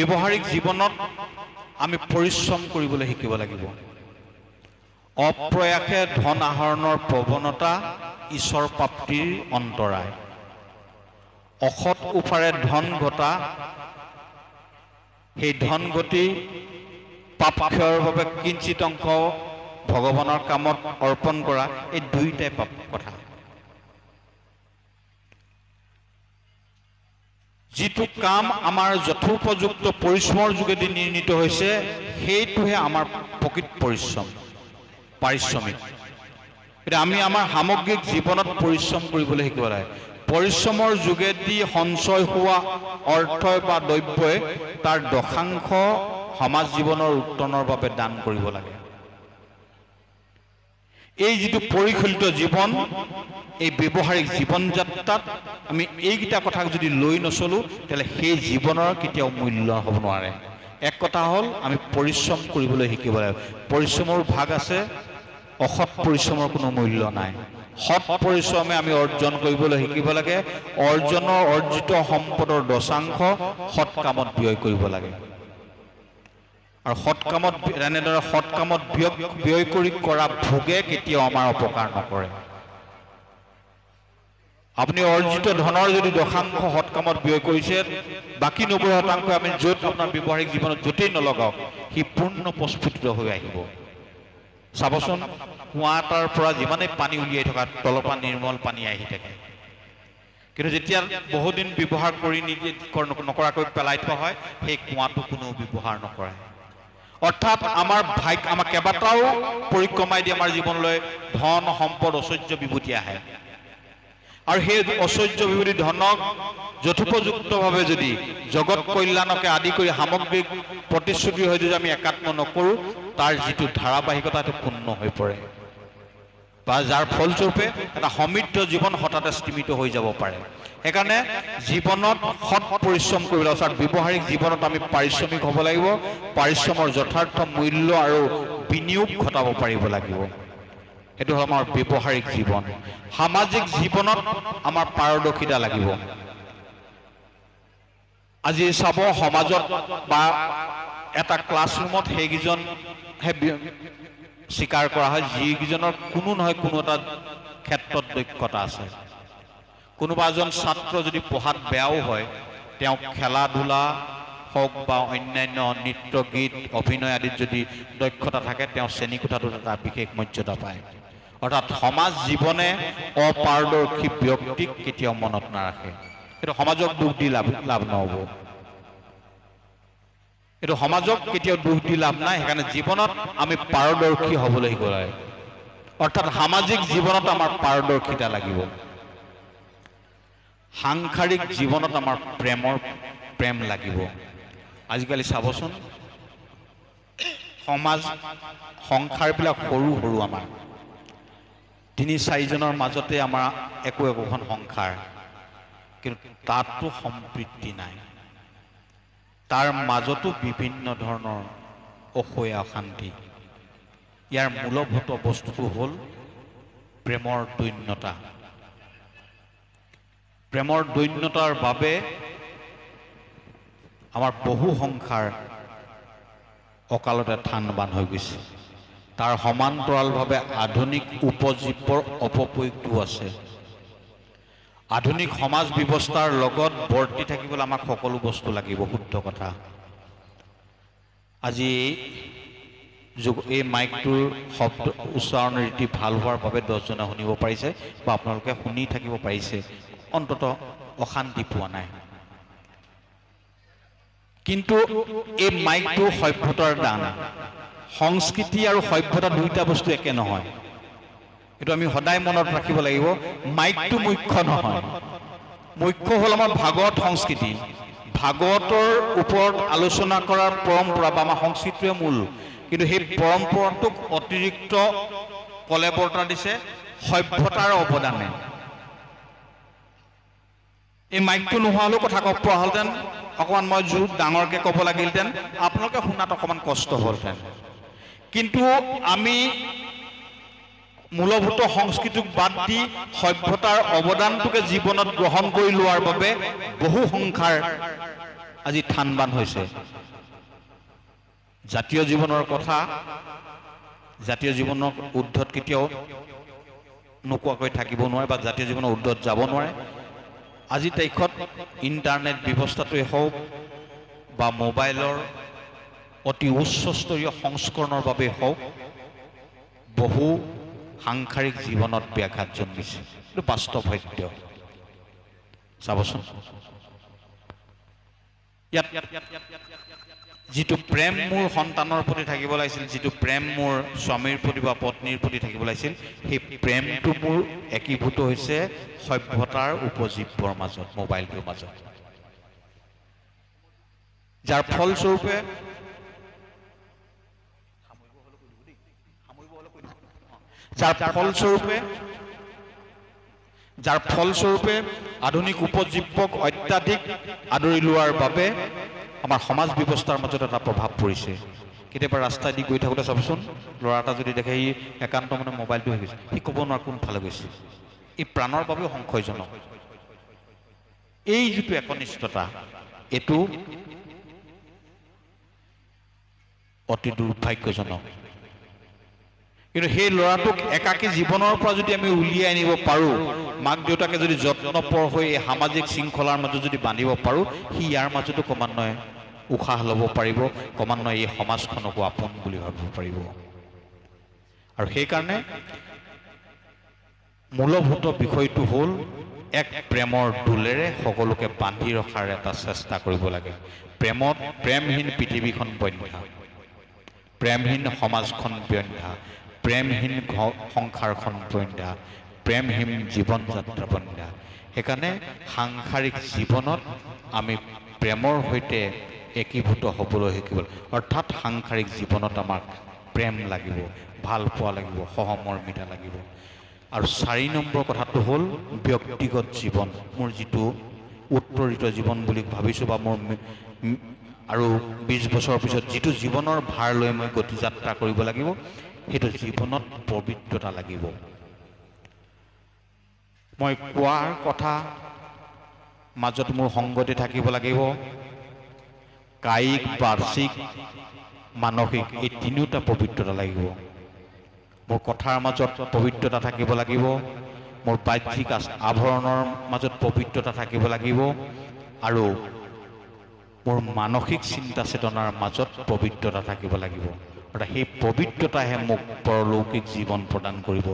ব্যৱহাৰিক জীৱনত আমি পৰিশ্ৰম কৰিবলৈ শিকিব লাগিব। অপ্ৰয়াসে ধন আহৰণৰ প্ৰৱণতা ঈশ্বৰ প্ৰাপ্তিৰ অন্তৰায়। অসৎ উপায়েৰে ধন ঘটা, সেই ধন ঘটি পাপ ক্ষয়ৰ বাবে কিঞ্চিত অংশ ভগৱানৰ কামত অৰ্পণ কৰা, এই দুইটাই পাপ কথা। যিটো কাম আমাৰ যথোপযুক্ত পৰিশ্ৰমৰ যোগেদি নিৰ্ণীত হৈছে, সেইটোহে আমাৰ প্ৰকৃত পাৰিশ্ৰমিক। এতিয়া আমি আমাৰ সামগ্ৰিক জীৱনত পৰিশ্ৰম কৰিবলৈ শিকিব লাগে। পৰিশ্ৰমৰ যোগেদি সঞ্চয় হোৱা অৰ্থ বা দ্ৰব্যই তাৰ দশাংশ সমাজ জীৱনৰ উত্তৰণৰ বাবে দান কৰিব লাগে। এই যিটো পৰিশীলিত জীৱন, এই ব্যৱহাৰিক জীৱন যাত্ৰাত আমি এইকেইটা কথা যদি লৈ নচলো, তেতিয়াহ'লে সেই জীৱনৰ কেতিয়াও মূল্য হ'ব নোৱাৰে। এক কথা হ'ল আমি পৰিশ্ৰম কৰিবলৈ শিকিব লাগে। পৰিশ্ৰমৰ ভাগ আছে, অসৎ পৰিশ্ৰমৰ কোনো মূল্য নাই। সৎ পৰিশ্ৰমে আমি অৰ্জন কৰিবলৈ শিকিব লাগে। অৰ্জিত সম্পদৰ দশাংশ সৎ কামত ব্যয় কৰিব লাগে। আৰু এনেদৰে সৎ কামত ব্যয় কৰি কৰা ভোগে কেতিয়াও আমাৰ অপকাৰ নকৰে। আপুনি অৰ্জিত ধনৰ যদি দশাংশ সৎ কামত ব্যয় কৰিছে, বাকী 90% আমি য'ত আপোনাৰ ব্যৱহাৰিক জীৱনত য'তেই নলগাওক, সি পূৰ্ণ প্ৰস্ফুটিত হৈ আহিব। চাবচোন, কুঁৱা এটাৰ পৰা যিমানেই পানী উলিয়াই থকা, তলৰ পৰা নিৰ্মল পানী আহি থাকে। কিন্তু যেতিয়া বহুদিন ব্যৱহাৰ কৰি নকৰাকৈ পেলাই থোৱা হয়, সেই কুঁৱাটো কোনো ব্যৱহাৰ নকৰে। অৰ্থাৎ আমাৰ কেইবাটাও পৰিক্ৰমাই দি আমাৰ জীৱনলৈ ধন, সম্পদ, ঐশ্বৰ্য, বিভূতি আহে। আৰু সেই ঐশ্বৰ্য, বিভূতি, ধনক যথোপযুক্তভাৱে যদি জগত কল্যাণকে আদি কৰি সামগ্ৰিক প্ৰতিশ্ৰুতি হৈ যদি আমি একাত্ম নকৰোঁ, তাৰ যিটো ধাৰাবাহিকতা সেইটো পূৰ্ণ হৈ পৰে, বা যাৰ ফলস্বৰূপে এটা সমৃদ্ধ জীৱন হঠাতে স্তিমিত হৈ যাব পাৰে। সেইকাৰণে জীৱনত সৎ পৰিশ্ৰম কৰিব লাগিব। অৰ্থাৎ ব্যৱহাৰিক জীৱনত আমি পাৰিশ্ৰমিক হ'ব লাগিব। পাৰিশ্ৰমৰ যথাৰ্থ মূল্য আৰু বিনিয়োগ ঘটাব পাৰিব লাগিব। সেইটো হ'ল আমাৰ ব্যৱহাৰিক জীৱন। সামাজিক জীৱনত আমাৰ পাৰদৰ্শিতা লাগিব। আজি চাব, সমাজত বা এটা ক্লাছৰুমত সেইকেইজনহে স্বীকাৰ কৰা হয় যিকেইজনৰ কোনো নহয় কোনো এটা ক্ষেত্ৰত দক্ষতা আছে। কোনোবা এজন ছাত্ৰ যদি পঢ়াত বেয়াও হয়, তেওঁ খেলা ধূলা হওক বা অন্যান্য নৃত্য, গীত, অভিনয় আদিত যদি দক্ষতা থাকে, তেওঁ শ্ৰেণীকোঠাটোত এটা বিশেষ মৰ্যাদা পায়। অৰ্থাৎ সমাজ জীৱনে অপাৰদৰ্শী ব্যক্তিক কেতিয়াও মনত নাৰাখে। এইটো সমাজক দুখ দি লাভ নহ'ব। এইটো সমাজক কেতিয়াও দুখ দি লাভ নাই। সেইকাৰণে জীৱনত আমি পাৰদৰ্শী হ'বলৈ শিকিব লাগে। অৰ্থাৎ সামাজিক জীৱনত আমাৰ পাৰদৰ্শিতা লাগিব। সাংসাৰিক জীৱনত আমাৰ প্ৰেম লাগিব। আজিকালি চাবচোন, সংসাৰবিলাক সৰু সৰু আমাৰ ৩-৪জনৰ মাজতে আমাৰ একোখন সংসাৰ, কিন্তু তাতো সম্প্ৰীতি নাই। তাৰ মাজতো বিভিন্ন ধৰণৰ অসূয়া অশান্তি। ইয়াৰ মূলভূত বস্তুটো হ'ল প্ৰেমৰ দৈন্যতা। প্ৰেমৰ দৈন্যতাৰ বাবে আমাৰ বহু সংসাৰ অকালতে থান বান হৈ গৈছে। তাৰ সমান্তৰালভাৱে আধুনিক উপজীৱৰ অপপ্ৰয়োগটো আছে। আধুনিক সমাজ ব্যৱস্থাৰ লগত বৰ্তি থাকিবলৈ আমাক সকলো বস্তু লাগিব, শুদ্ধ কথা। আজি এই মাইকটোৰ শব্দ উচ্চাৰণ ৰীতি ভাল হোৱাৰ বাবে 10জনে শুনিব পাৰিছে, বা আপোনালোকে শুনি থাকিব পাৰিছে, অন্ততঃ অশান্তি পোৱা নাই। কিন্তু এই মাইকটো সভ্যতাৰ দান। সংস্কৃতি আৰু সভ্যতা দুইটা বস্তু একে নহয়। এইটো আমি সদায় মনত ৰাখিব লাগিব। মাইকটো মুখ্য নহয়, মুখ্য হ'ল আমাৰ ভাগৱত সংস্কৃতি। ভাগৱতৰ ওপৰত আলোচনা কৰাৰ পৰম্পৰা বা আমাৰ সংস্কৃতিটোৱে মূল। কিন্তু সেই পৰম্পৰাটোক অতিৰিক্ত কলেবৰতা দিছে সভ্যতাৰ অৱদানে। এই মাইকটো নোহোৱা হ'লেও কথা ক'ব পৰা হ'লহেঁতেন, অকণমান মই জোৰ ডাঙৰকৈ ক'ব লাগিলহেঁতেন, আপোনালোকে শুনাত অকণমান কষ্ট হ'লহেঁতেন। কিন্তু আমি মূলভূত সংস্কৃতিক বাদ দি সভ্যতাৰ অৱদানটোকে জীৱনত গ্ৰহণ কৰি লোৱাৰ বাবে বহু সংসাৰ আজি থানবান হৈছে। জাতীয় জীৱনৰ কথা, জাতীয় জীৱনৰ ঊৰ্ধত কেতিয়াও নোকোৱাকৈ থাকিব নোৱাৰে বা জাতীয় জীৱনৰ ঊৰ্ধত যাব নোৱাৰে। আজি তাৰিখত ইণ্টাৰনেট ব্যৱস্থাটোৱে হওক বা মোবাইলৰ অতি উচ্চস্তৰীয় সংস্কৰণৰ বাবে হওক বহু সাংসাৰিক জীৱনত ব্যাঘাত জন্মিছে। এইটো বাস্তৱ সত্য। চাবচোন, ইয়াত যিটো প্ৰেম মোৰ সন্তানৰ প্ৰতি থাকিব লাগিছিল, যিটো প্ৰেম মোৰ স্বামীৰ প্ৰতি বা পত্নীৰ প্ৰতি থাকিব লাগিছিল, সেই প্ৰেমটো মোৰ একীভূত হৈছে সভ্যতাৰ উপজীৱ্যৰ মাজত, মোবাইলটোৰ মাজত। যাৰ ফলস্বৰূপে যাৰ ফলস্বৰূপে আধুনিক উপজীৱ্যক অত্যাধিক আদৰি লোৱাৰ বাবে আমাৰ সমাজ ব্যৱস্থাৰ মাজত এটা প্ৰভাৱ পৰিছে। কেতিয়াবা ৰাস্তাই দি গৈ থাকোঁতে চাবচোন, ল'ৰা এটা যদি দেখে সি একান্ত মানে মোবাইলটো হৈ গৈছে, সি ক'ব নোৱাৰে কোনফালে গৈছে। এই প্ৰাণৰ বাবেও সংশয়জনক। এই যিটো একনিষ্ঠতা, এইটো অতি দুৰ্ভাগ্যজনক। কিন্তু সেই ল'ৰাটোক একাকী জীৱনৰ পৰা যদি আমি উলিয়াই আনিব পাৰোঁ, মাক দেউতাকে যদি যত্নপৰ হৈ এই সামাজিক শৃংখলাৰ মাজত যদি বান্ধিব পাৰোঁ, সি ইয়াৰ মাজতো ক্ৰমান্বয়ে উশাহ ল'ব পাৰিব, ক্ৰমান্বয়ে এই সমাজখনকো আপোন বুলি ভাবিব পাৰিব। আৰু সেইকাৰণে মূলভূত বিষয়টো হ'ল এক প্ৰেমৰ দোলেৰে সকলোকে বান্ধি ৰখাৰ এটা চেষ্টা কৰিব লাগে। প্ৰেমহীন পৃথিৱীখন বন্ধ্যা, প্ৰেমহীন সমাজখন বন্ধ্যা, প্ৰেমহীন সংসাৰখন বন্ধ্যা, প্ৰেমহীন জীৱন যাত্ৰা বন্ধ্যা। সেইকাৰণে সাংসাৰিক জীৱনত আমি প্ৰেমৰ সৈতে একীভূত হ'বলৈ শিকিব, অৰ্থাৎ সাংসাৰিক জীৱনত আমাক প্ৰেম লাগিব, ভাল পোৱা লাগিব, সহমৰ্মিতা লাগিব। আৰু 4 নম্বৰ কথাটো হ'ল ব্যক্তিগত জীৱন। মোৰ যিটো উত্তৰিত জীৱন বুলি ভাবিছোঁ বা মোৰ আৰু 20 বছৰৰ পিছত যিটো জীৱনৰ ভাৰ লৈ মই গতি যাত্ৰা কৰিব লাগিব, সেইটো জীৱনত পবিত্ৰতা লাগিব। মই কোৱাৰ কথা মাজত মোৰ সংগতি থাকিব লাগিব। কায়িক, বাৰ্ষিক, মানসিক এই তিনিওটা পবিত্ৰতা লাগিব। মোৰ কথাৰ মাজত পবিত্ৰতা থাকিব লাগিব, মোৰ বাহ্যিক আভৰণৰ মাজত পবিত্ৰতা থাকিব লাগিব, আৰু মোৰ মানসিক চিন্তা চেতনাৰ মাজত পবিত্ৰতা থাকিব লাগিব। অৰ্থাৎ সেই পবিত্ৰতাহে মোক পৰলৌকিক জীৱন প্ৰদান কৰিব।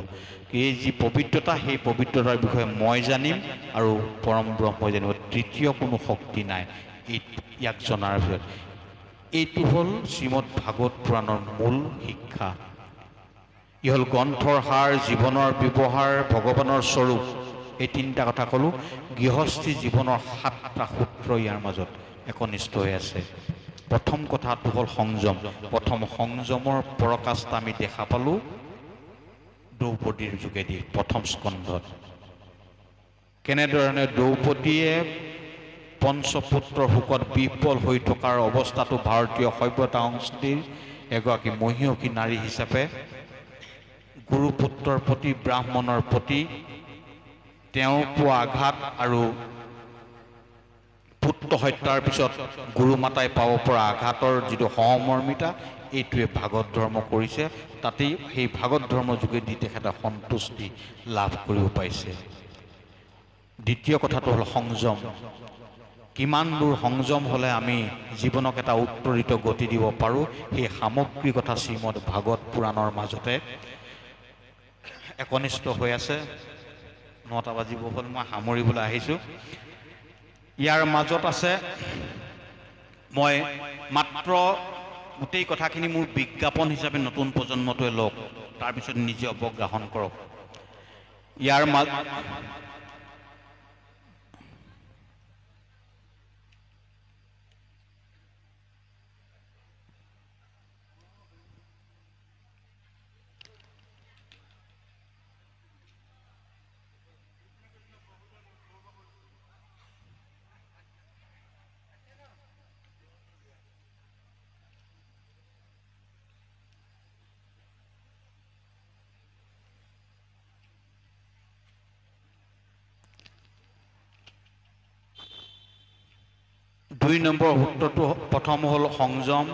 এই যি পবিত্ৰতা, সেই পবিত্ৰতাৰ বিষয়ে মই জানিম আৰু পৰম ব্ৰহ্মই জানিব। তৃতীয় কোনো শক্তি নাই ইয়াক জনাৰ ভিতৰত। এইটো হ'ল শ্ৰীমদ ভাগৱত পুৰাণৰ মূল শিক্ষা। ই হ'ল গ্ৰন্থৰ সাৰ, জীৱনৰ ব্যৱহাৰ, ভগৱানৰ স্বৰূপ। এই 3টা কথা ক'লোঁ। গৃহস্থী জীৱনৰ 7টা সূত্ৰ ইয়াৰ মাজত একনিষ্ঠ হৈ আছে। প্ৰথম কথাটো হ'ল সংযম। প্ৰথম সংযমৰ পৰকাষ্ঠা আমি দেখা পালোঁ দ্ৰৌপদীৰ যোগেদি প্ৰথম স্কন্ধত। কেনেধৰণে দ্ৰৌপদীয়ে পঞ্চপুত্ৰৰ শোকত বিফল হৈ থকাৰ অৱস্থাটো ভাৰতীয় সভ্যতা সংস্কৃতিৰ এগৰাকী মহিয়সী নাৰী হিচাপে গুৰুপুত্ৰৰ প্ৰতি, ব্ৰাহ্মণৰ প্ৰতি তেওঁ পোৱা আঘাত আৰু পুত্ৰ হত্যাৰ পিছত গুৰু মাতাই পাব পৰা আঘাতৰ যিটো সহমৰ্মিতা, এইটোৱে ভাগৱত ধৰ্ম কৰিছে। তাতেই সেই ভাগৱত ধৰ্মৰ যোগেদি তেখেতে সন্তুষ্টি লাভ কৰিব পাৰিছে। দ্বিতীয় কথাটো হ'ল সংযম। কিমান দূৰ সংযম হ'লে আমি জীৱনক এটা উত্তৰিত গতি দিব পাৰোঁ, সেই সামগ্ৰিক কথা শ্ৰীমদ ভাগৱত পুৰাণৰ মাজতে একনিষ্ঠ হৈ আছে। 9টা বাজিব হ'ল, মই সামৰিবলৈ আহিছোঁ। ইয়াৰ মাজত আছে, মই মাত্ৰ গোটেই কথাখিনি মোৰ বিজ্ঞাপন হিচাপে নতুন প্ৰজন্মটোৱে লওক, তাৰপিছত নিজে অৱগ্ৰহণ কৰক। ইয়াৰ 2 নম্বৰ সূত্ৰটো প্ৰথম হ'ল সংযম,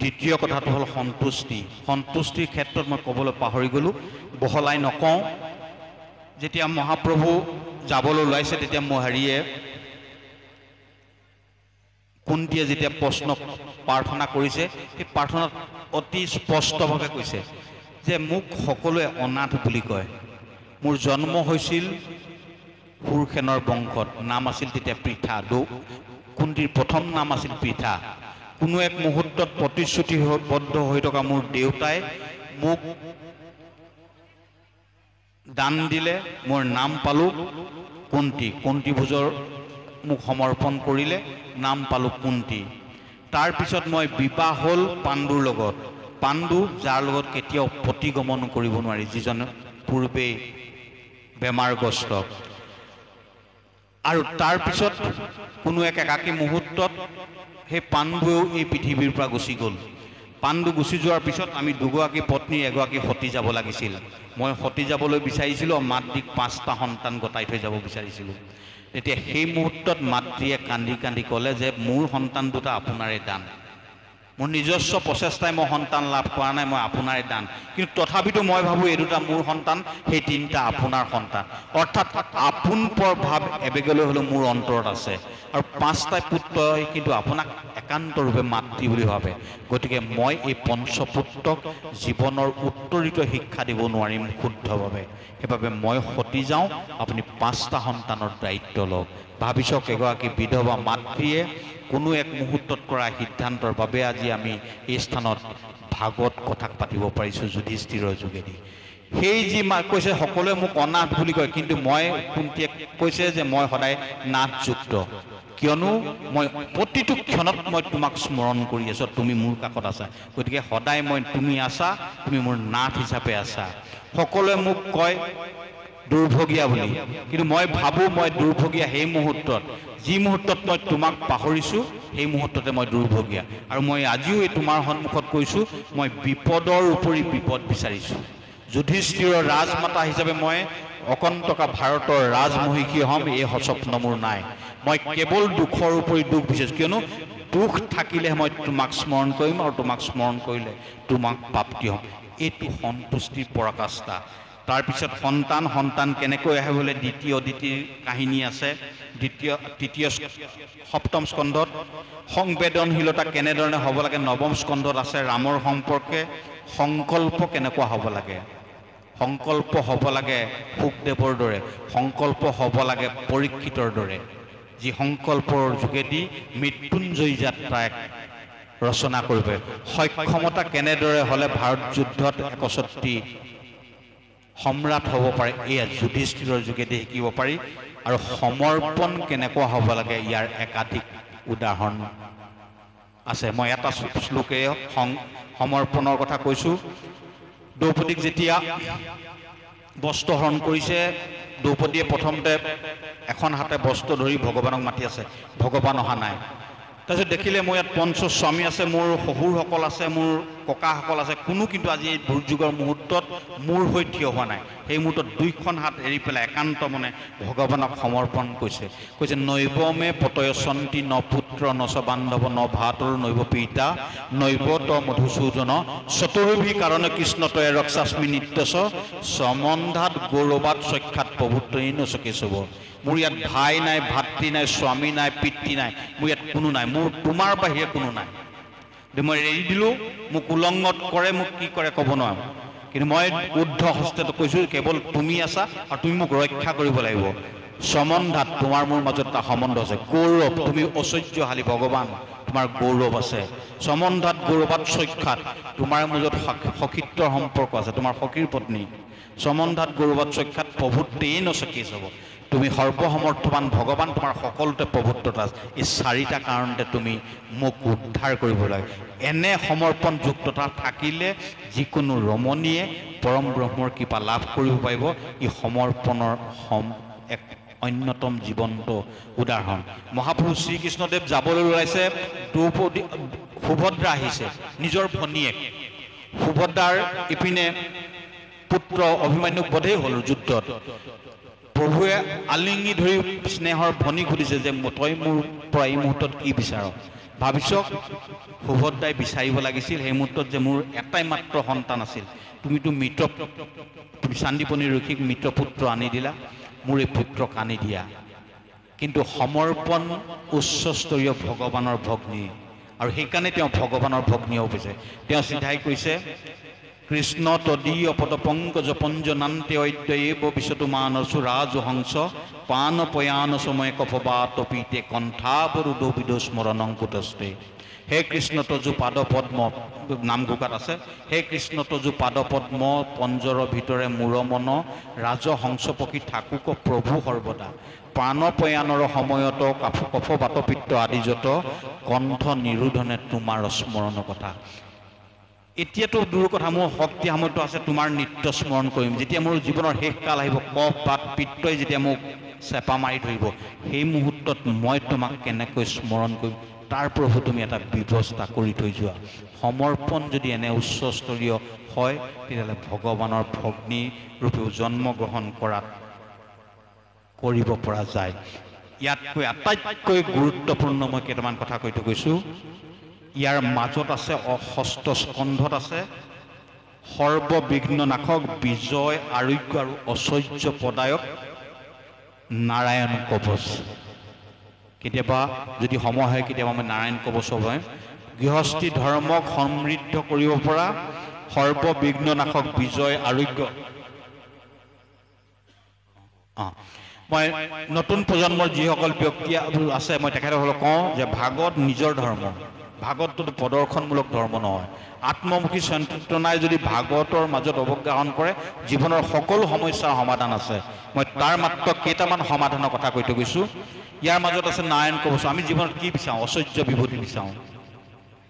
দ্বিতীয় কথাটো হ'ল সন্তুষ্টি। সন্তুষ্টিৰ ক্ষেত্ৰত মই ক'বলৈ পাহৰি গ'লোঁ, বহলাই নকওঁ। যেতিয়া মহাপ্ৰভু যাবলৈ ওলাইছে তেতিয়া হেৰিয়ে কুন্তীয়ে যেতিয়া প্ৰশ্ন প্ৰাৰ্থনা কৰিছে, সেই প্ৰাৰ্থনাত অতি স্পষ্টভাৱে কৈছে যে মোক সকলোৱে অনাথ বুলি কয়। মোৰ জন্ম হৈছিল সুৰসেনৰ বংশত, নাম আছিল তেতিয়া পৃথা। কুন্তীৰ প্ৰথম নাম আছিল পৃথা। কোনো এক মুহূৰ্তত প্ৰতিশ্ৰুতিবদ্ধ হৈ থকা মোৰ দেউতাই মোক দান দিলে, মোৰ নাম পালোঁ কুন্তী। কুন্তী ভোজৰ মোক সমৰ্পণ কৰিলে, নাম পালোঁ কুন্তী। তাৰপিছত মই বিবাহ হ'ল পাণ্ডুৰ লগত। পাণ্ডু যাৰ লগত কেতিয়াও প্ৰতিগমন কৰিব নোৱাৰি, যিজন পূৰ্বেই বেমাৰগ্ৰস্ত। আৰু তাৰপিছত কোনো এক একাকী মুহূৰ্তত সেই পাণ্ডুৱেও এই পৃথিৱীৰ পৰা গুচি গ'ল। পাণ্ডু গুচি যোৱাৰ পিছত আমি দুগৰাকী পত্নী এগৰাকী সতী যাব লাগিছিল। মই সতী যাবলৈ বিচাৰিছিলোঁ, মাতৃক 5টা সন্তান গতাই থৈ যাব বিচাৰিছিলোঁ। তেতিয়া সেই মুহূৰ্তত মাতৃয়ে কান্দি কান্দি ক'লে যে মোৰ সন্তান দুটা আপোনাৰে দান। মোৰ নিজস্ব প্ৰচেষ্টাই মই সন্তান লাভ কৰা নাই, মই আপোনাৰে দান। কিন্তু তথাপিতো মই ভাবোঁ এই দুটা মোৰ সন্তান, সেই 3টা আপোনাৰ সন্তান। অৰ্থাৎ আপোন পৰ ভাৱ এবেগলৈ হ'লেও মোৰ অন্তৰত আছে। আৰু 5টা পুত্ৰই কিন্তু আপোনাক একান্তৰূপে মাতৃ বুলি ভাবে। গতিকে মই এই পঞ্চপুত্ৰক জীৱনৰ উত্তৰিত শিক্ষা দিব নোৱাৰিম শুদ্ধভাৱে। সেইবাবে মই সতি যাওঁ, আপুনি 5টা সন্তানৰ দায়িত্ব লওক। ভাবি চাওক, এগৰাকী বিধৱা মাতৃয়ে কোনো এক মুহূৰ্তত কৰা সিদ্ধান্তৰ বাবে আজি আমি এই স্থানত ভাগৱত কথা পাতিব পাৰিছোঁ যুধিষ্ঠিৰৰ যোগেদি। সেই যি কৈছে সকলোৱে মোক অনাথ বুলি কয়, কিন্তু মই কুন্তীয়ে কৈছে যে মই সদায় নাথযুক্ত। কিয়নো মই প্ৰতিটো ক্ষণত মই তোমাক স্মৰণ কৰি আছোঁ, তুমি মোৰ কাষত আছা। গতিকে সদায় তুমি আছা, তুমি মোৰ নাথ হিচাপে আছা। সকলোৱে মোক কয় দুৰ্ভগীয়া বুলি, কিন্তু মই ভাবোঁ মই দুৰ্ভগীয়া সেই মুহূৰ্তত, যি মুহূৰ্তত মই তোমাক পাহৰিছোঁ সেই মুহূৰ্ততে মই দুৰ্ভগীয়া। আৰু মই আজিও এই তোমাৰ সন্মুখত কৈছোঁ, মই বিপদৰ উপৰি বিপদ বিচাৰিছোঁ। যুধিষ্ঠিৰৰ ৰাজমাতা হিচাপে মই অকণ্টকা ভাৰতৰ ৰাজমহিষী হ'ম, এই স্বপ্ন মোৰ নাই। মই কেৱল দুখৰ উপৰি দুখ বিচাৰিছোঁ, কিয়নো দুখ থাকিলেহে মই তোমাক স্মৰণ কৰিম, আৰু তোমাক স্মৰণ কৰিলে তোমাক প্ৰাপ্তি হ'ম। এইটো সন্তুষ্টিৰ পৰাকাষ্ঠা। তাৰপিছত সন্তান কেনেকৈ আহে বোলে দ্বিতীয় অদিতিৰ কাহিনী আছে। তৃতীয় 7ম স্কন্ধত সংবেদনশীলতা কেনেধৰণে হ'ব লাগে, 9ম স্কন্ধত আছে ৰামৰ সম্পৰ্কে সংকল্প কেনেকুৱা হ'ব লাগে। সংকল্প হ'ব লাগে শুকদেৱৰ দৰে, সংকল্প হ'ব লাগে পৰীক্ষিতৰ দৰে, যি সংকল্পৰ যোগেদি মৃত্যুঞ্জয়ী যাত্ৰা এক ৰচনা কৰিব। সক্ষমতা কেনেদৰে হ'লে ভাৰত যুদ্ধত 61 সম্ৰাট হ'ব পাৰে, এয়া যুধিষ্ঠিৰৰ যোগেদি শিকিব পাৰি। আৰু সমৰ্পণ কেনেকুৱা হ'ব লাগে, ইয়াৰ একাধিক উদাহৰণ আছে। মই এটা শ্লোকেৰে সমৰ্পণৰ কথা কৈছোঁ। দ্ৰৌপদীক যেতিয়া বস্ত্ৰহৰণ কৰিছে, দ্ৰৌপদীয়ে প্ৰথমতে এখন হাতে বস্ত্ৰ ধৰি ভগৱানক মাতি আছে, ভগৱান অহা নাই। তাৰপিছত দেখিলে মোৰ ইয়াত পঞ্চস্বামী আছে, মোৰ শহুৰসকল আছে, মোৰ ককাসকল আছে, কোনো কিন্তু আজি এই দুৰ্যোগৰ মুহূৰ্তত মোৰ হৈ থিয় হোৱা নাই। সেই মুহূৰ্তত 2খন হাত এৰি পেলাই একান্ত মনে ভগৱানক সমৰ্পণ কৈছে নৈবমে পতয়সন্তি ন পুত্ৰ ন চ বান্ধৱ ন ভাতৰ নৈব পিতা নৈব ত মধুসূদন চতুৰ্ভি কাৰণে কৃষ্ণ তয়ে ৰক্ষাস্মি নিত্যস সমন্ধাত গৌৰৱাত সখ্যাত প্ৰভুত্বই নচকেশৱ। মোৰ ইয়াত ভাই নাই, ভাতৃ নাই, স্বামী নাই, পিতৃ নাই, মোৰ ইয়াত কোনো নাই, মোৰ তোমাৰ বাহিৰে কোনো নাই। মই এৰি দিলোঁ, মোক উলংঘন কৰে, মোক কি কৰে ক'ব নোৱাৰোঁ, কিন্তু মই উদ্ধ হস্তেত কৈছোঁ কেৱল তুমি আছা আৰু তুমি মোক ৰক্ষা কৰিব লাগিব। সমন্ধাত তোমাৰ মোৰ মাজত এটা সম্বন্ধ আছে। গৌৰৱ, তুমি ঐশ্বৰ্যশালী ভগৱান, তোমাৰ গৌৰৱ আছে। সমন্ধাত গৌৰৱাত সখ্যাত, তোমাৰ মাজত সখীত্বৰ সম্পৰ্ক আছে, তোমাৰ সখীৰ পত্নী। সমন্ধাত গৌৰৱাত সখ্যাত প্ৰভুত্বেই নচকেশ হ'ব, তুমি সৰ্বসমৰ্থৱান ভগৱান, তোমাৰ সকলোতে প্ৰভুত্বতা আছে। এই 4টা কাৰণতে তুমি মোক উদ্ধাৰ কৰিব লাগে। এনে সমৰ্পণ যুক্ততা থাকিলে যিকোনো ৰমণীয়ে পৰম ব্ৰহ্মৰ কৃপা লাভ কৰিব পাৰিব। ই সমৰ্পণৰ এক অন্যতম জীৱন্ত উদাহৰণ। মহাপুৰুষ শ্ৰীকৃষ্ণদেৱ যাবলৈ ওলাইছে, দ্ৰৌপদী সুভদ্ৰা আহিছে, নিজৰ ভনীয়েক সুভদ্ৰাৰ ইপিনে পুত্ৰ অভিমন্যুক বধেই হ'ল যুদ্ধত। প্ৰভুৱে আলিঙি ধৰি স্নেহৰ ভনী সুধিছে যে তই মোৰ পৰা এই মুহূৰ্তত কি বিচাৰ ভাবিছক সুভদ্ৰাই বিচাৰিব লাগিছিল সেই মুহূৰ্তত যে মোৰ এটাই মাত্ৰ সন্তান আছিল তুমিতো মৃত চান্দিপনী ৰক্ষীক মৃতপুত্ৰ আনি দিলা মোৰ এই পুত্ৰক আনি দিয়া কিন্তু সমৰ্পণ উচ্চস্তৰীয় ভগৱানৰ ভগ্নী আৰু সেইকাৰণে তেওঁ ভগৱানৰ ভগ্নী হ'ব বিচাৰে তেওঁ চিধাই কৈছে কৃষ্ণ তদীয় পদপংকজ পঞ্জনান্তে অদ্যয়েব বিশতু মানসু ৰাজহংস পান পয়ান সময় কফবাতপীতে কণ্ঠাবৰুদো বিদো স্মৰণং কুতস্তে হে কৃষ্ণ তজু পাদ পদ্ম নামঘোষাত আছে হে কৃষ্ণ তজু পাদ পদ্ম পঞ্জৰৰ ভিতৰে মূৰ মন ৰাজহংস পক্ষী থাকুক প্ৰভু সৰ্বদা প্ৰাণপয়ানৰ সময়ত কফবাতপিত্ত আদি যত কণ্ঠ নিৰোধনে তোমাৰ স্মৰণ কথা এতিয়াতো দূৰ কথা মোৰ শক্তি সামৰ্থ্য আছে তোমাৰ নিত্য স্মৰণ কৰিম যেতিয়া মোৰ জীৱনৰ শেষ কাল আহিব কফ বাত পিত্তই যেতিয়া মোক চেপা মাৰি ধৰিব সেই মুহূৰ্তত মই তোমাক কেনেকৈ স্মৰণ কৰিম তাৰ প্ৰভু তুমি এটা ব্যৱস্থা কৰি থৈ যোৱা সমৰ্পণ যদি এনে উচ্চস্তৰীয় হয় তেতিয়াহ'লে ভগৱানৰ ভগ্নী ৰূপেও জন্মগ্ৰহণ কৰাত কৰিব পৰা যায় ইয়াতকৈ আটাইতকৈ গুৰুত্বপূৰ্ণ মই কেইটামান কথা কৈ থৈ গৈছোঁ ইয়াৰ মাজত আছে ষষ্ঠ স্কন্ধত আছে সৰ্ববিঘ্ন নাশক বিজয় আৰোগ্য আৰু ঐশ্বৰ্য প্ৰদায়ক নাৰায়ণ কৱচ কেতিয়াবা যদি সময় হয় কেতিয়াবা আমি নাৰায়ণ কৱচ হয় গৃহস্থী ধৰ্মক সমৃদ্ধ কৰিব পৰা সৰ্ববিঘ্ন নাশক বিজয় আৰোগ্য মই নতুন প্ৰজন্মৰ যিসকল ব্যক্তি আছে মই তেখেতসকলক কওঁ যে ভাগৱত নিজৰ ধৰ্ম ভাগৱতটো প্ৰদৰ্শনমূলক ধৰ্ম নহয় আত্মমুখী চেতনাই যদি ভাগৱতৰ মাজত অৱগাহন কৰে জীৱনৰ সকলো সমস্যাৰ সমাধান আছে মই তাৰ মাত্ৰ কেইটামান সমাধানৰ কথা কৈ থৈ গৈছোঁ ইয়াৰ মাজত আছে নাৰায়ণ কৱচ আমি জীৱনত কি বিচাৰোঁ ঐশ্বৰ্য বিভূতি বিচাৰোঁ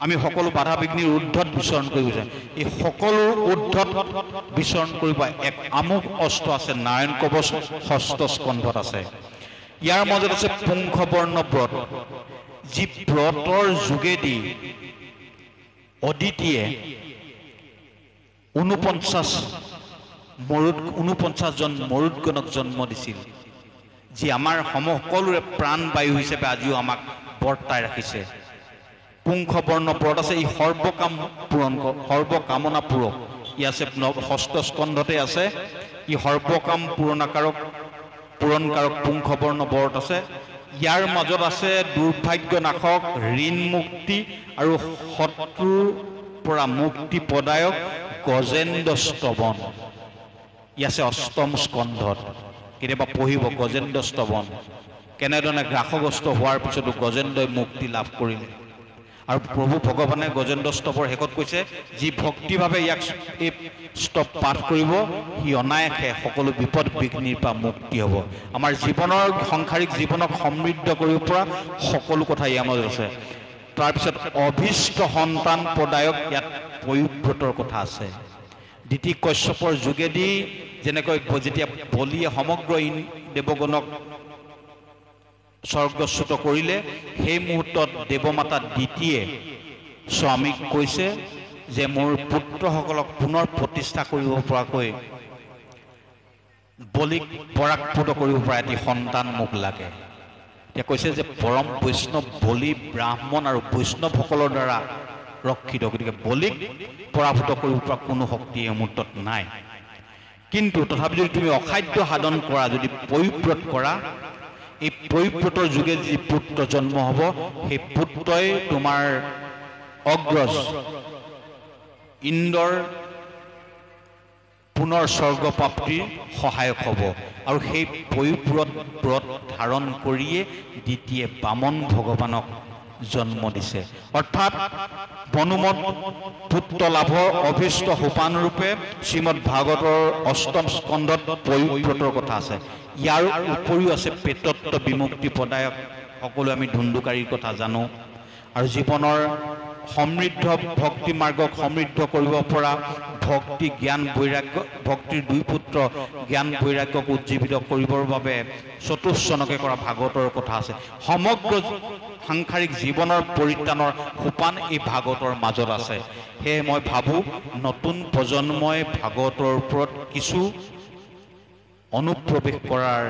আমি সকলো বাধা বিঘ্নিৰ ঊৰ্ধত বিচৰণ কৰিব বিচাৰোঁ এই সকলো ঊৰ্ধত বিচৰণ কৰিব এক আমোঘ অস্ত্ৰ আছে নাৰায়ণ কৱচ ষষ্ঠ স্কন্ধত আছে ইয়াৰ মাজত আছে পুংখবৰ্ণ ব্ৰত যি ব্ৰতৰ যোগেদি অদিতিয়ে 49 জন মৰুদগণক জন্ম দিছিল যি আমাৰ সকলোৰে প্ৰাণবায়ু হিচাপে আজিও আমাক বৰ্তাই ৰাখিছে পুংখবৰ্ণ ব্ৰত আছে এই সৰ্বকামনা পূৰক ই আছে ষষ্ঠ স্কন্ধতে আছে ই সৰ্বকাম পূৰণকাৰক পুংখবৰ্ণ ব্ৰত আছে ইয়াৰ মাজত আছে দুৰ্ভাগ্য নাশক ঋণ মুক্তি আৰু শত্ৰুৰ পৰা মুক্তি প্ৰদায়ক গজেন্দ্ৰ স্তৱন ই আছে অষ্টম স্কন্ধত কেতিয়াবা পঢ়িব গজেন্দ্ৰ স্তৱন কেনেধৰণে গ্ৰাসগ্ৰস্ত হোৱাৰ পিছতো গজেন্দ্ৰই মুক্তি লাভ কৰিলে আৰু প্ৰভু ভগৱানে গজেন্দ্ৰ স্তৱৰ শেষত কৈছে যি ভক্তিভাৱে ইয়াক এই স্তৱ পাঠ কৰিব সি অনায়াসে সকলো বিপদ বিঘ্নিৰ পৰা মুক্তি হ'ব আমাৰ জীৱনৰ সাংসাৰিক জীৱনক সমৃদ্ধ কৰিব পৰা সকলো কথা ইয়াৰ মাজত আছে তাৰপিছত অভীষ্ট সন্তান প্ৰদায়ক ইয়াত পয়োব্ৰতৰ কথা আছে দ্বিতী কশ্যপৰ যোগেদি যেনেকৈ যেতিয়া বলিয়ে সমগ্ৰ দেৱগণক স্বৰ্গচ্যুত কৰিলে সেই মুহূৰ্তত দেৱমাতা দ্বিতীয়ে স্বামীক কৈছে যে মোৰ পুত্ৰসকলক পুনৰ প্ৰতিষ্ঠা কৰিব পৰাকৈ বলিক পৰাগপুত কৰিব পৰা এটি সন্তান মোক লাগে এতিয়া কৈছে যে পৰম বৈষ্ণৱ বলি ব্ৰাহ্মণ আৰু বৈষ্ণৱসকলৰ দ্বাৰা ৰক্ষিত গতিকে বলিক পৰাভূত কৰিব পৰা কোনো শক্তি এই মুহূৰ্তত নাই কিন্তু তথাপি যদি তুমি অখাদ্য সাধন কৰা যদি পবিব্ৰত কৰা এই পবিব্ৰতৰ যোগে যি পুত্ৰ জন্ম হ'ব সেই পুত্ৰই তোমাৰ অগ্ৰজ ইন্দ্ৰৰ পুনৰ স্বৰ্গ প্ৰাপ্তিৰ সহায়ক হ'ব আৰু সেই পবিব্ৰত ব্ৰত ধাৰণ কৰিয়ে দ্বিতীয় বামন ভগৱানক জন্ম দিছে অৰ্থাৎ মনোমত পুত্ৰ লাভৰ অভীষ্ট সোপান ৰূপে শ্ৰীমদ ভাগৱতৰ অষ্টম স্কন্ধত পবিব্ৰতৰ কথা আছে ইয়াৰ উপৰিও আছে পেটত্ব বিমুক্তি প্ৰদায়ক সকলো আমি ধুন্দুকাৰীৰ কথা জানো আৰু জীৱনৰ সমৃদ্ধ ভক্তি মাৰ্গক সমৃদ্ধ কৰিব পৰা ভক্তি জ্ঞান বৈৰাগ্য ভক্তিৰ দুই পুত্ৰ জ্ঞান বৈৰাগ্যক উজ্জীৱিত কৰিবৰ বাবে চতুষ্চনকে কৰা ভাগৱতৰ কথা আছে সমগ্ৰ সাংসাৰিক জীৱনৰ পৰিত্ৰাণৰ সোপান এই ভাগৱতৰ মাজত আছে সেয়ে মই ভাবোঁ নতুন প্ৰজন্মই ভাগৱতৰ ওপৰত কিছু অনুপ্ৰৱেশ কৰাৰ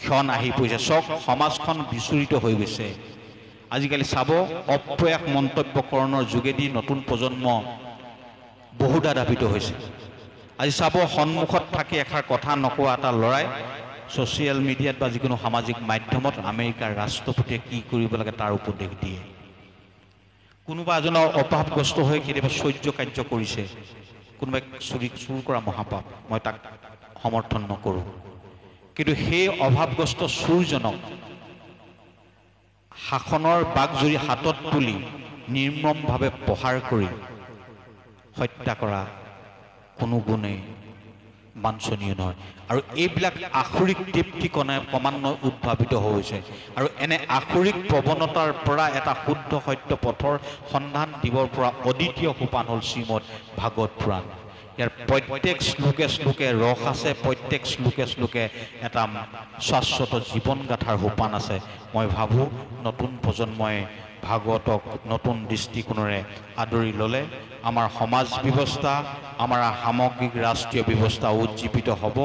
ক্ষণ আহি পৰিছে। চক সমাজখন বিচূৰিত হৈ গৈছে। আজিকালি চাব অপ্ৰয়াস মন্তব্যকৰণৰ যোগেদি নতুন প্ৰজন্ম বহুধা ধাবিত হৈছে। আজি চাব সন্মুখত থাকি এষাৰ কথা নকোৱা এটা ল'ৰাই ছ'চিয়েল মিডিয়াত বা যিকোনো সামাজিক মাধ্যমত আমেৰিকাৰ ৰাষ্ট্ৰপতিয়ে কি কৰিব লাগে তাৰ উপদেশ দিয়ে। কোনোবা এজনৰ অভাৱগ্ৰস্ত হৈ কেতিয়াবা চৌৰ্য কাৰ্য কৰিছে, কোনোবাই চুৰ কৰা মহাপাপ, মই তাক সমৰ্থন নকৰোঁ। কিন্তু সেই অভাৱগ্ৰস্ত চুৰজনক শাসনৰ বাঘজুৰি হাতত তুলি নিৰ্মমভাৱে প্ৰহাৰ কৰি হত্যা কৰা কোনো গুণেই বাঞ্ছনীয় নহয়। আৰু এইবিলাক আসুৰিক তৃপ্তি ক্ৰমান্বয়ে উদ্ভাৱিত হৈছে। আৰু এনে আসুৰিক প্ৰৱণতাৰ পৰা এটা শুদ্ধ সত্য পথৰ সন্ধান দিবৰ পৰা অদ্বিতীয় সোপান হ'ল শ্ৰীমদ ভাগৱত পুৰাণ। ইয়াৰ প্ৰত্যেক শ্লোকে শ্লোকে ৰস আছে, প্ৰত্যেক শ্লোকে শ্লোকে এটা শাশ্বত জীৱন গাথাৰ সোপান আছে। মই ভাবোঁ নতুন প্ৰজন্মই ভাগৱতক নতুন দৃষ্টিকোণেৰে আদৰি ল'লে আমাৰ সমাজ ব্যৱস্থা, আমাৰ সামগ্ৰিক ৰাষ্ট্ৰীয় ব্যৱস্থা উজ্জীৱিত হ'ব।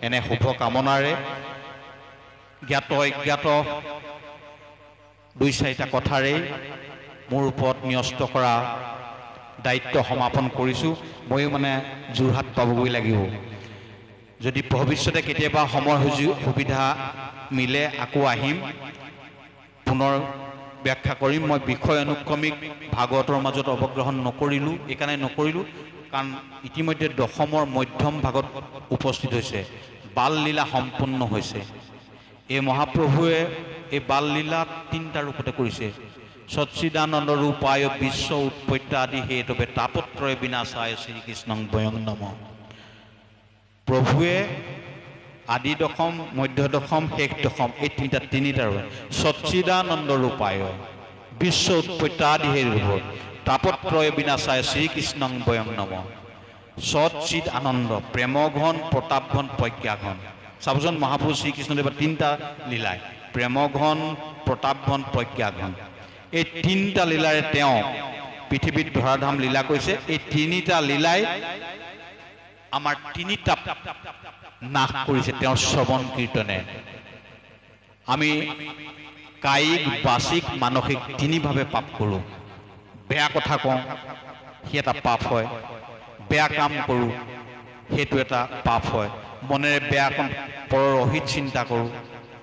এনে শুভকামনাৰে জ্ঞাত অজ্ঞাত দুই চাৰিটা কথাৰেই মোৰ ওপৰত ন্যস্ত কৰা দায়িত্ব সমাপন কৰিছোঁ। ময়ো যোৰহাট পাবগৈ লাগিব। যদি ভৱিষ্যতে কেতিয়াবা সময় সুবিধা মিলে আকৌ আহিম, পুনৰ ব্যাখ্যা কৰিম। মই বিষয় অনুক্ৰমিক ভাগৱতৰ মাজত অৱগ্ৰহণ নকৰিলোঁ, এইকাৰণে নকৰিলোঁ কাৰণ ইতিমধ্যে দশমৰ মধ্যম ভাগত উপস্থিত হৈছে, বাললীলা সম্পূৰ্ণ হৈছে। এই মহাপ্ৰভুৱে এই বাললীলা তিনিটা ৰূপতে কৰিছে। সচ্চিদানন্দ ৰূপায় বিশ্ব উৎপত্তি আদি হেতুবে তাপত্ৰয় বিনাশায় শ্ৰীকৃষ্ণং বয়ং নম। প্ৰভুৱে আদি দশম, মধ্য দশম, শেষ দশম, এই তিনিটাৰ সচ্চিদানন্দ ৰূপায় বিশ্ব উৎপত্তি আদি হেতুবে তাপত্ৰয় বিনাশায় শ্ৰীকৃষ্ণং বয়ং নম। সচ্চিদ আনন্দ, প্ৰেমঘন, প্ৰতাপঘন, প্ৰজ্ঞাঘন। চাবচোন মহাপুৰুষ শ্ৰীকৃষ্ণদেৱৰ তিনিটা লীলাই, প্ৰেমঘন, প্ৰতাপঘন, প্ৰজ্ঞাঘন। এই তিনিটা লীলাৰে তেওঁ পৃথিৱীত ধৰাধাম লীলা কৰিছে। এই তিনিটা লীলাই আমাৰ তিনিটা নাশ কৰিছে তেওঁৰ শ্ৰৱণ কীৰ্তনে। আমি কায়িক, বাচিক, মানসিক তিনিভাৱে পাপ কৰোঁ। বেয়া কথা কওঁ, সি এটা পাপ হয়। বেয়া কাম কৰোঁ, সেইটো এটা পাপ হয়। মনেৰে বেয়া কাম, পৰৰ অহিত চিন্তা কৰোঁ,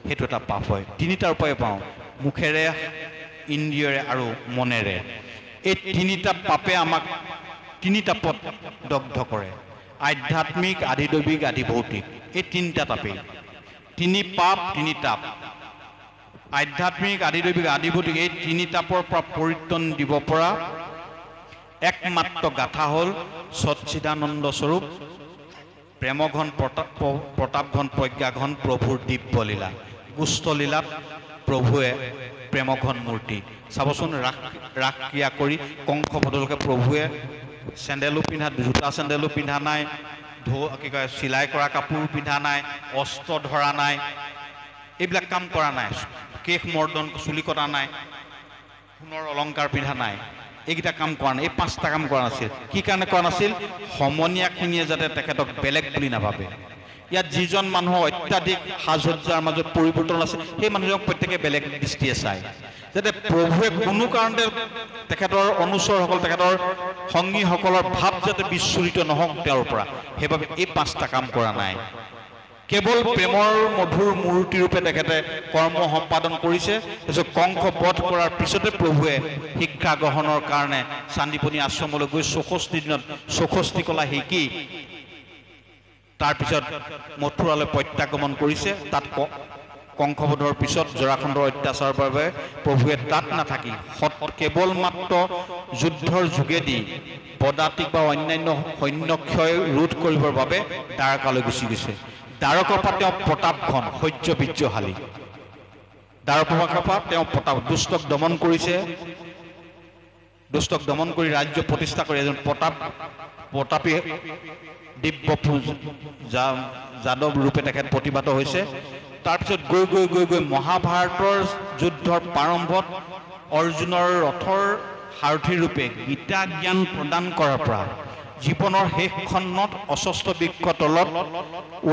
সেইটো এটা পাপ হয়। তিনিটাৰ উপায় পাওঁ, মুখেৰে, ইন্দ্ৰিয়ৰে আৰু মনেৰে। এই তিনিটা পাপে আমাক তিনিটা পথ দগ্ধ কৰে, আধ্যাত্মিক, আধিদৈৱিক, আধি ভৌতিক। এই তিনিটা তাপেই, তিনি পাপ তিনি তাপ, আধ্যাত্মিক, আধিদৈৱিক, আধি ভৌতিক। এই তিনি তাপৰ পৰা পৰিত্ৰাণ দিব পৰা একমাত্ৰ গাথা হ'ল সচ্চিদানন্দ স্বৰূপ প্ৰেমঘন, প্ৰতাপঘন, প্ৰজ্ঞাঘন প্ৰভুৰ দিব্যলীলা। গুষ্ঠলীলাত প্ৰভুৱে প্ৰেমঘন মূৰ্তি। চাবচোন ৰাস ক্ৰিয়া কৰি কংস বদলকে প্ৰভুৱে চেণ্ডেলো পিন্ধা, জোতা চেণ্ডেলো পিন্ধা নাই, চিলাই কৰা কাপোৰ পিন্ধা নাই, অস্ত্ৰ ধৰা নাই, এইবিলাক কাম কৰা নাই। কেশ মৰ্দন, চুলি কটা নাই, সোণৰ অলংকাৰ পিন্ধা নাই, এইকেইটা কাম কৰা নাই। এই পাঁচটা কাম কৰা নাছিল। কি কাৰণে কৰা নাছিল? সমনীয়াখিনিয়ে যাতে তেখেতক বেলেগ বুলি নাভাবে। ইয়াত যিজন মানুহৰ অত্যাধিক সাজ সজ্জাৰ মাজত পৰিৱৰ্তন আছে, সেই মানুহজনক প্ৰত্যেকে বেলেগ দৃষ্টিয়ে চায়, যাতে প্ৰভুৱে কোনো কাৰণতে তেখেতৰ অনুচৰসকল, তেখেতৰ সংগীসকলৰ ভাৱ যাতে বিচ্ছুৰিত নহওক তেওঁৰ পৰা। সেইবাবে এই পাঁচটা কাম কৰা নাই। কেৱল প্ৰেমৰ মধুৰ মূৰ্তিৰূপে তেখেতে কৰ্ম সম্পাদন কৰিছে। তাৰপিছত কংস বধ কৰাৰ পিছতে প্ৰভুৱে শিক্ষা গ্ৰহণৰ কাৰণে চান্দিপনী আশ্ৰমলৈ গৈ 64 দিনত 64 কলা শিকি তাৰপিছত মথুৰালৈ প্ৰত্যাগমন কৰিছে। তাত কংসবধৰ পিছত জৰাসন্ধৰ অত্যাচাৰৰ বাবে প্ৰভুৱে তাত নাথাকি কেৱল মাত্ৰ যুদ্ধৰ যোগেদি পদাতিক বা অন্যান্য সৈন্যক্ষয় ৰোধ কৰিবৰ বাবে দ্বাৰকালৈ গুচি গৈছে। দ্বাৰকাৰ পৰা তেওঁ প্ৰতাপঘন, শৌৰ্য বীৰ্যশালী। দ্বাৰকাৰ পৰা তেওঁ দুষ্টক দমন কৰিছে। দুষ্টক দমন কৰি ৰাজ্য প্ৰতিষ্ঠা কৰি এজন প্ৰতাপী দিব্য যাদৱ ৰূপে তেখেত প্ৰতিভাত হৈছে। তাৰপিছত গৈ গৈ গৈ গৈ মহাভাৰতৰ যুদ্ধৰ প্ৰাৰম্ভত অৰ্জুনৰ ৰথৰ সাৰথী ৰূপে গীতা জ্ঞান প্ৰদান কৰাৰ পৰা জীৱনৰ শেষ খণ্ডত অস্বস্থ বৃক্ষ তলত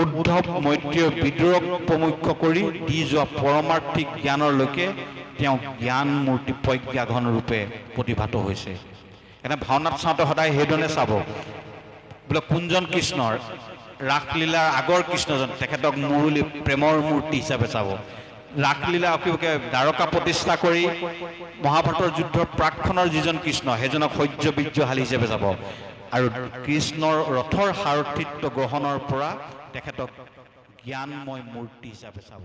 উদ্ধৱ মৈত্ৰীয় বিদ্ৰোহক প্ৰমুখ্য কৰি দি যোৱা পৰমাৰ্থিক জ্ঞানলৈকে তেওঁ জ্ঞান মূৰ্তি প্ৰজ্ঞাঘন ৰূপে প্ৰতিভাত হৈছে। এনে ভাওনাত চাওঁতে সদায় সেইধৰণে চাব, বোলে কোনজন কৃষ্ণৰ ৰাসলীলাৰ আগৰ কৃষ্ণজন তেখেতক মুৰুলী প্ৰেমৰ মূৰ্তি হিচাপে চাব। ৰাসলীলা অকিবকে দ্বাৰকা প্ৰতিষ্ঠা কৰি মহাভাৰতৰ যুদ্ধৰ প্ৰাকখনৰ যিজন কৃষ্ণ সেইজনক সহ্য বীৰ্যশালী হিচাপে চাব, আৰু কৃষ্ণৰ ৰথৰ সাৰথিত্ব গ্ৰহণৰ পৰা তেখেতক জ্ঞানময় মূৰ্তি হিচাপে চাব।